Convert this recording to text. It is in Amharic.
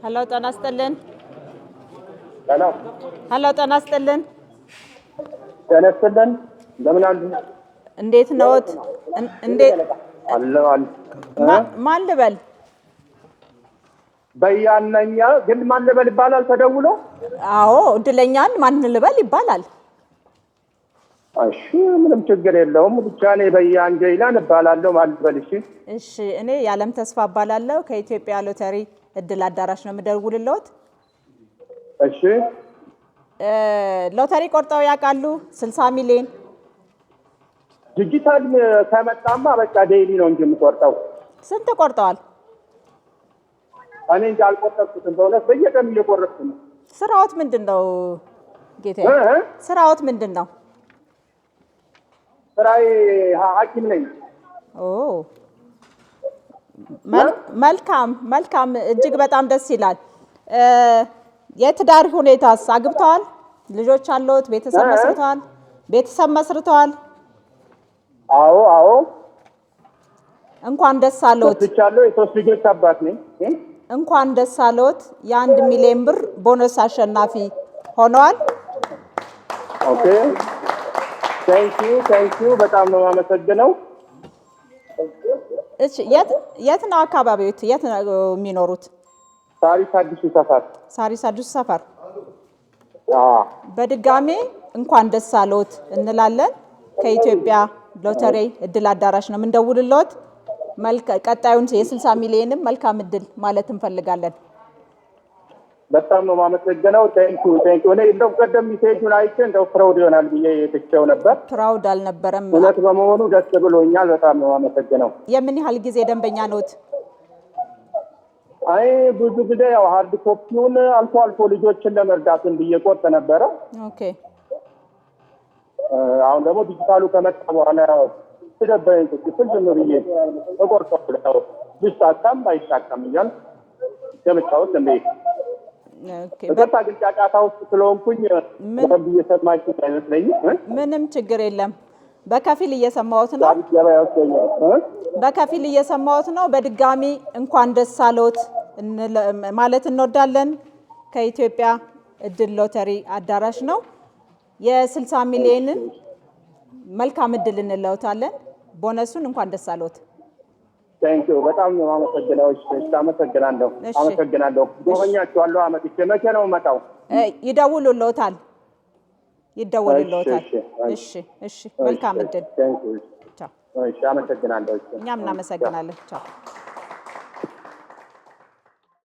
ሄሎ ጤና ይስጥልን። ሄሎ ጤና ይስጥልን። ጤና ይስጥልን። እንደምን አሉ? እንዴት ነዎት? እንዴት አለው አለ ማን ልበል? በያነኛ ግን ማን ልበል ይባላል ተደውሎ? አዎ እድለኛን ማን ልበል ይባላል። እሺ ምንም ችግር የለውም። ብቻ እኔ በያን ጀይላን እባላለሁ። ማን ልበል? እሺ እኔ የዓለም ተስፋ እባላለሁ። ከኢትዮጵያ ሎተሪ እድል አዳራሽ ነው የምደውልልዎት። እሺ ሎተሪ ቆርጠው ያውቃሉ? 60 ሚሊዮን ዲጂታል ከመጣማ በቃ ዴይሊ ነው እንጂ የምቆርጠው። ስንት ቆርጠዋል? እኔ እንጃ አልቆጠርኩትም በእውነት በየቀኑ እየቆረጥኩ ነው። ስራዎት ምንድነው ጌታዬ? ስራዎት ምንድነው? ስራዬ ሐኪም ነኝ። ኦ መልካም እጅግ በጣም ደስ ይላል። የትዳር ሁኔታስ አግብተዋል? ልጆች አሉት? ቤተሰብ መስርተዋል? አዎ እንኳን ደስ አለዎት። ብቻለሁ። የሶስት ልጆች አባት ነኝ። እንኳን ደስ አለዎት። የ1 ሚሊዮን ብር ቦነስ አሸናፊ ሆነዋል። ኦኬ ታንክ ዩ በጣም ነው የማመሰግነው። እሺ የት ነው አካባቢዎት? የት ነው የሚኖሩት? ሳሪስ አዲሱ ሰፈር። በድጋሜ እንኳን ደስ አለዎት እንላለን። ከኢትዮጵያ ሎተሪ እድል አዳራሽ ነው የምንደውልልዎት። ቀጣዩን የ60 ሚሊዮንም መልካም እድል ማለት እንፈልጋለን። በጣም ነው የማመሰግነው። ታንክ ዩ እኔ እንደው ቀደም ሜሴጁን አይቼ እንደው ፕራውድ ይሆናል ብዬ የትቼው ነበር። ፕራውድ አልነበረም። እውነት በመሆኑ ደስ ብሎኛል። በጣም ነው የማመሰግነው። የምን ያህል ጊዜ ደንበኛ ነዎት? አይ ብዙ ጊዜ ያው ሃርድ ኮፒውን አልፎ ልጆችን ለመርዳት ብዬ ቆርጥ ነበረ። ኦኬ አሁን ደግሞ ዲጂታሉ ከመጣ በኋላ ስለበየን ዝም ብዬ እቆርጠዋለሁ። ቢሳካም ባይሳካም እያል የመጫወት በቃ ግን ጫጫታ ውስጥ ስለሆንኩኝ በደንብ እየሰማችሁት አይመስለኝም። ምንም ችግር የለም። በከፊል እየሰማሁት ነው። በድጋሚ እንኳን ደስ አለዎት ማለት እንወዳለን። ከኢትዮጵያ እድል ሎተሪ አዳራሽ ነው። የ60 ሚሊዮንን መልካም እድል እንለውታለን። ቦነሱን እንኳን ደስ አለዎት። ታንክ ዩ በጣም ነው የማመሰግነው። አመሰግናለሁ። ጎበኛችኋለሁ። አመጥቼ መቼ ነው የምመጣው? ይደውሉልዎታል። እሺ መልካም እድል። እሺ አመሰግናለሁ። እኛም እናመሰግናለን። ቻው